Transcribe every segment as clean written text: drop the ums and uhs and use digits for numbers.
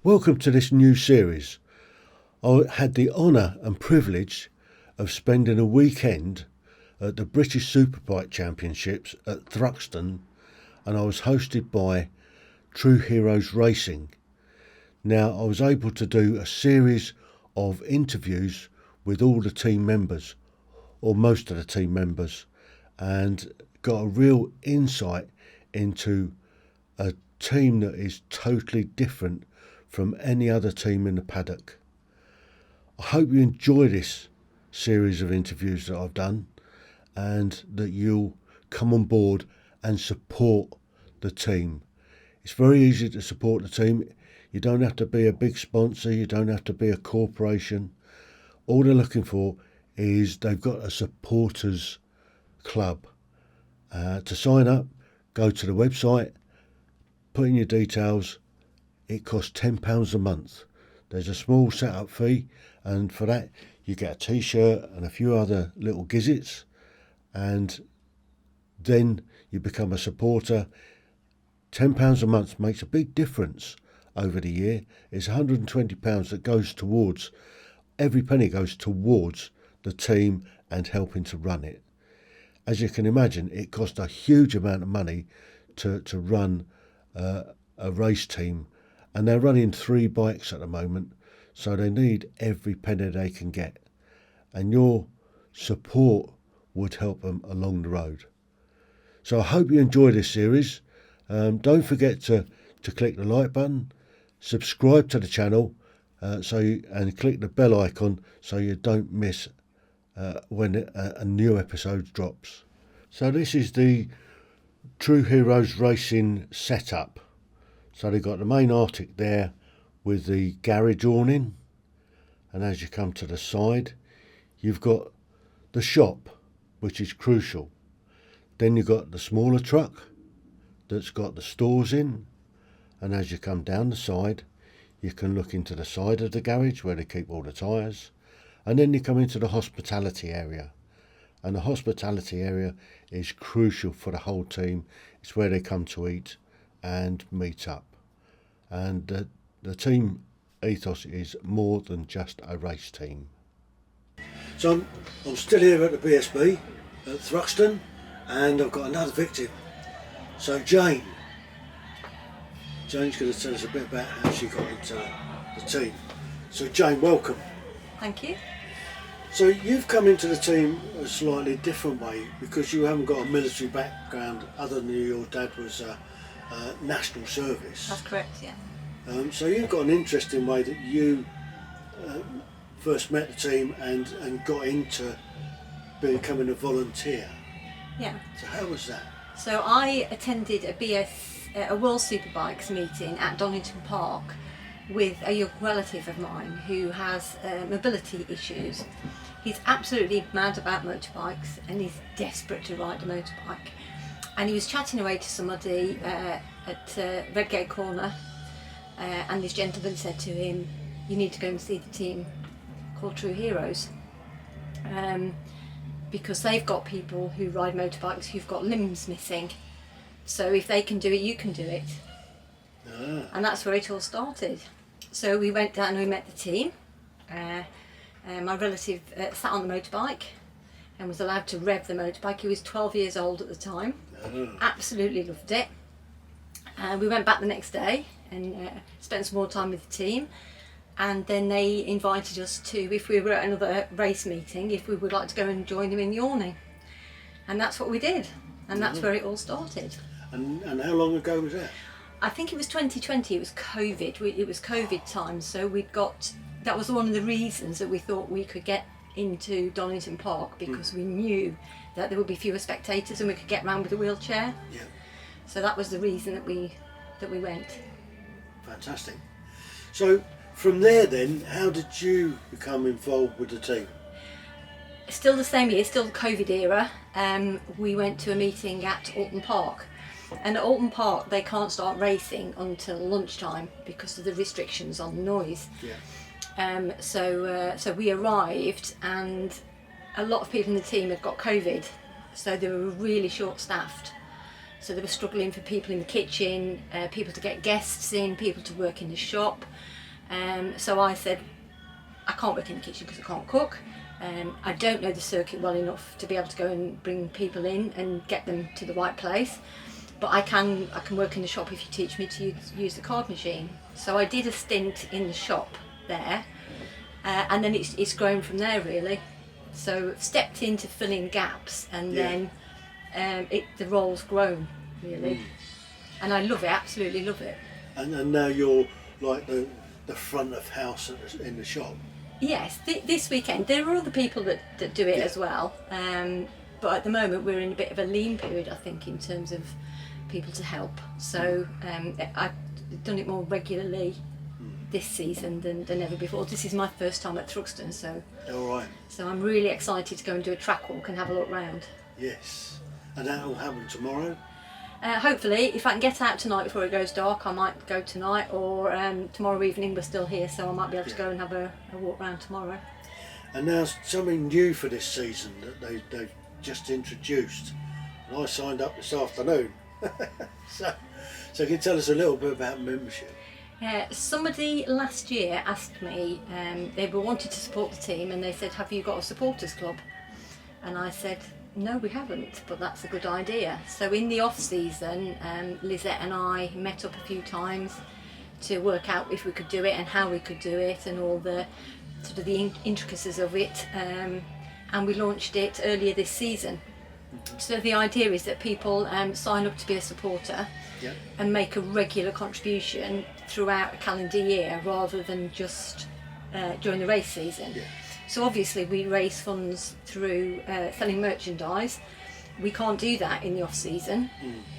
Welcome to this new series. I had the honour and privilege of spending a weekend at the British Superbike Championships at Thruxton, and I was hosted by True Heroes Racing. Now, I was able to do a series of interviews with all the team members, or most of the team members, and got a real insight into a team that is totally different from any other team in the paddock. I hope you enjoy this series of interviews that I've done and that you'll come on board and support the team. It's very easy to support the team. You don't have to be a big sponsor, you don't have to be a corporation. All they're looking for is they've got a supporters club. To sign up, go to the website, put in your details. It costs £10 a month. There's a small setup fee, and for that you get a t-shirt and a few other little gizzits, and then you become a supporter. £10 a month makes a big difference over the year. It's £120 that goes towards, every penny goes towards the team and helping to run it. As you can imagine, it costs a huge amount of money to run a race team, and they're running 3 bikes at the moment, so they need every penny they can get, and your support would help them along the road. So I hope you enjoy this series. Don't forget to click the like button, subscribe to the channel, and click the bell icon so you don't miss when a new episode drops. So this is the True Heroes Racing setup. So they've got the main Arctic there with the garage awning, and as you come to the side you've got the shop, which is crucial. Then you've got the smaller truck that's got the stores in, and as you come down the side you can look into the side of the garage where they keep all the tyres, and then you come into the hospitality area, and the hospitality area is crucial for the whole team. It's where they come to eat and meet up, and the team ethos is more than just a race team. So I'm still here at the BSB at Thruxton, and I've got another victim. So Jane's going to tell us a bit about how she got into the team. So Jane, welcome. Thank you. So you've come into the team a slightly different way, because you haven't got a military background other than your dad was national service. That's correct, yeah. So you've got an interesting way that you first met the team and got into becoming a volunteer. Yeah. So how was that? So I attended a World Superbikes meeting at Donington Park with a young relative of mine who has mobility issues. He's absolutely mad about motorbikes and he's desperate to ride a motorbike. And he was chatting away to somebody at Redgate Corner, and this gentleman said to him, "You need to go and see the team called True Heroes, because they've got people who ride motorbikes who've got limbs missing. So if they can do it, you can do it." And that's where it all started. So we went down and we met the team. My relative sat on the motorbike and was allowed to rev the motorbike. He was 12 years old at the time. Absolutely loved it. We went back the next day and spent some more time with the team, and then they invited us to, if we were at another race meeting, if we would like to go and join them in the awning. And that's what we did, and that's where it all started. And how long ago was that? I think it was 2020. It was COVID. It was COVID time, so that was one of the reasons that we thought we could get into Donington Park, because we knew that there would be fewer spectators and we could get around with a wheelchair. Yeah. So that was the reason that we went. Fantastic. So from there then, how did you become involved with the team? Still the same year, still the COVID era. We went to a meeting at Alton Park, and at Alton Park they can't start racing until lunchtime because of the restrictions on the noise. Yeah. So we arrived, and a lot of people in the team had got COVID, so they were really short-staffed. So they were struggling for people in the kitchen, people to get guests in, people to work in the shop. So I said, I can't work in the kitchen because I can't cook. I don't know the circuit well enough to be able to go and bring people in and get them to the right place. But I can work in the shop if you teach me to use the card machine. So I did a stint in the shop there, and then it's grown from there really. So I've stepped into filling gaps, and then the role's grown really, and I love it, absolutely love it. And now you're like the front of house in the shop. Yes, this weekend there are other people that do it as well, but at the moment we're in a bit of a lean period, I think, in terms of people to help. So I've done it more regularly this season than ever before. This is my first time at Thruxton, so so I'm really excited to go and do a track walk and have a look round. Yes, and that will happen tomorrow? Hopefully, if I can get out tonight before it goes dark, I might go tonight, or tomorrow evening we're still here, so I might be able to go and have a walk round tomorrow. And now something new for this season that they've just introduced, and I signed up this afternoon. so can you tell us a little bit about membership? Somebody last year asked me, they were wanting to support the team, and they said, have you got a supporters club? And I said, no, we haven't, but that's a good idea. So in the off season, Lizette and I met up a few times to work out if we could do it and how we could do it and all the sort of the intricacies of it, and we launched it earlier this season. So the idea is that people sign up to be a supporter and make a regular contribution throughout a calendar year rather than just during the race season. So obviously we raise funds through selling merchandise. We can't do that in the off season,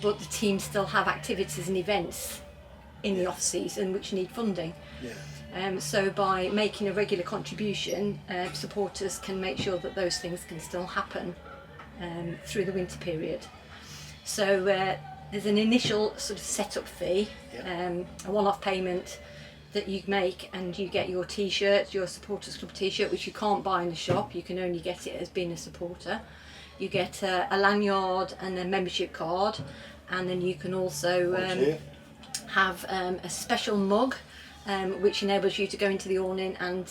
but the team still have activities and events in the off season which need funding. So by making a regular contribution, supporters can make sure that those things can still happen through the winter period. So there's an initial sort of setup fee, a one-off payment that you make, and you get your t-shirt, your supporters club t-shirt, which you can't buy in the shop, you can only get it as being a supporter. You get a lanyard and a membership card, and then you can also have a special mug which enables you to go into the awning and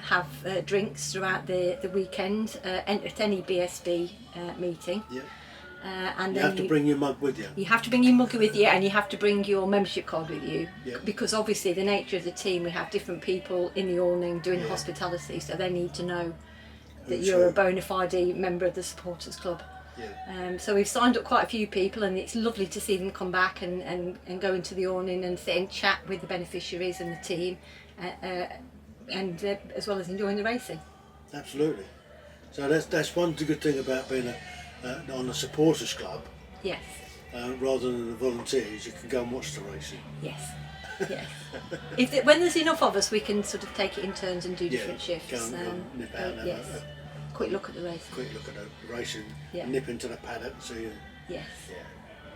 have drinks throughout the weekend at any BSB meeting. And you have to bring your mug with you. You have to bring your mug with you, and you have to bring your membership card with you, because obviously the nature of the team, we have different people in the awning doing hospitality, so they need to know that you're a bona fide member of the supporters club. So we've signed up quite a few people, and it's lovely to see them come back and go into the awning and sit and chat with the beneficiaries and the team, and as well as enjoying the racing. Absolutely. So that's one good thing about being on a supporters club. Yes. Rather than the volunteers, you can go and watch the racing. Yes. Yes. When there's enough of us, we can sort of take it in turns and do different shifts. Go and nip out and have a quick look at the race. Quick look at the racing. Nip into the paddock and see. Yes.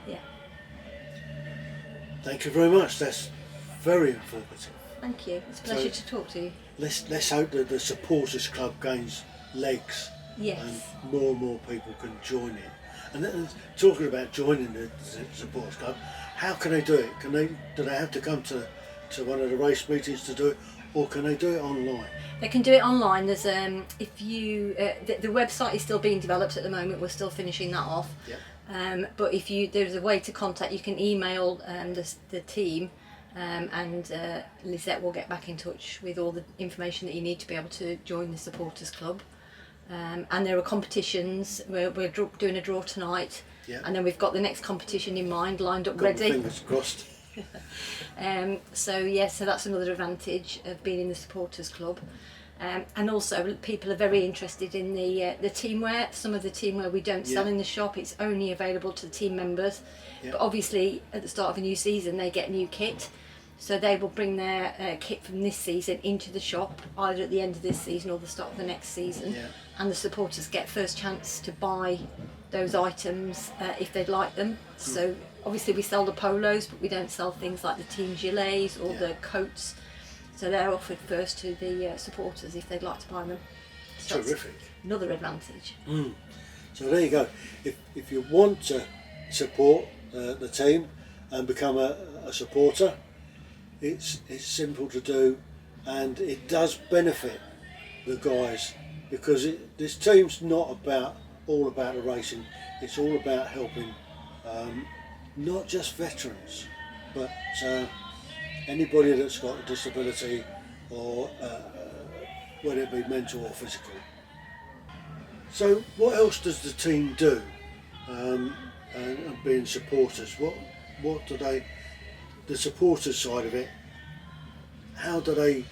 Yeah. Thank you very much. That's very informative. Thank you. It's a pleasure to talk to you. Let's hope that the supporters club gains legs. Yes. And more people can join it. And then, talking about joining the supporters club, how can they do it? Do they have to come to one of the race meetings to do it, or can they do it online? They can do it online. There's if you the website is still being developed at the moment. We're still finishing that off. But if there's a way to contact. You can email the team, and Lizette will get back in touch with all the information that you need to be able to join the supporters club. And there are competitions. We're doing a draw tonight, and then we've got the next competition in mind, lined up, ready. Fingers crossed. So that's another advantage of being in the supporters club. And also people are very interested in the teamwear. Some of the teamwear we don't sell in the shop, it's only available to the team members. But obviously at the start of a new season they get new kit. So they will bring their kit from this season into the shop, either at the end of this season or the start of the next season. And the supporters get first chance to buy those items if they'd like them. So obviously we sell the polos, but we don't sell things like the team gilets or the coats. So they're offered first to the supporters if they'd like to buy them. So terrific. Another advantage. So there you go. If you want to support the team and become a supporter. It's simple to do, and it does benefit the guys, because this team's not all about the racing. It's all about helping not just veterans, but anybody that's got a disability, or whether it be mental or physical. So what else does the team do, and being supporters? What do they, the supporters side of it, how do they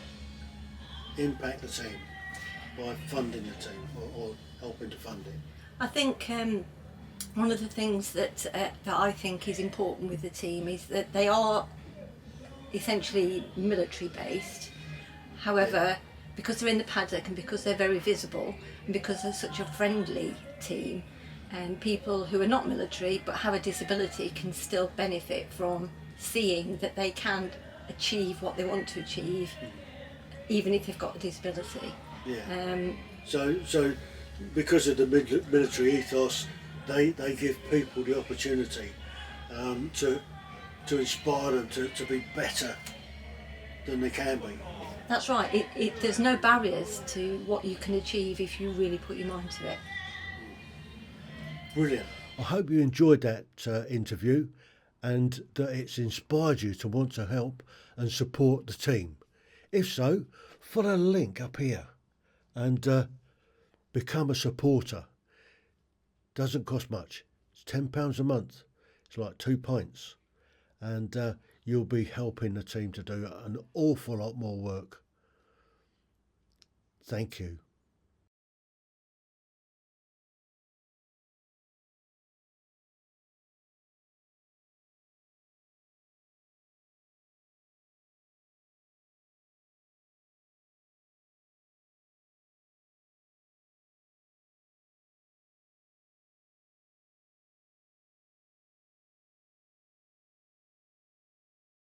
impact the team by funding the team, or helping to fund it? I think one of the things that I think is important with the team is that they are essentially military based. However, because they're in the paddock and because they're very visible and because they're such a friendly team, and people who are not military but have a disability can still benefit from seeing that they can achieve what they want to achieve, even if they've got a disability. Yeah. So because of the military ethos, they give people the opportunity to inspire them to be better than they can be. That's right. There's no barriers to what you can achieve if you really put your mind to it. Brilliant. I hope you enjoyed that interview, and that it's inspired you to want to help and support the team. If so, follow the link up here and become a supporter. Doesn't cost much. It's £10 a month. It's like 2 pints, and you'll be helping the team to do an awful lot more work. Thank you.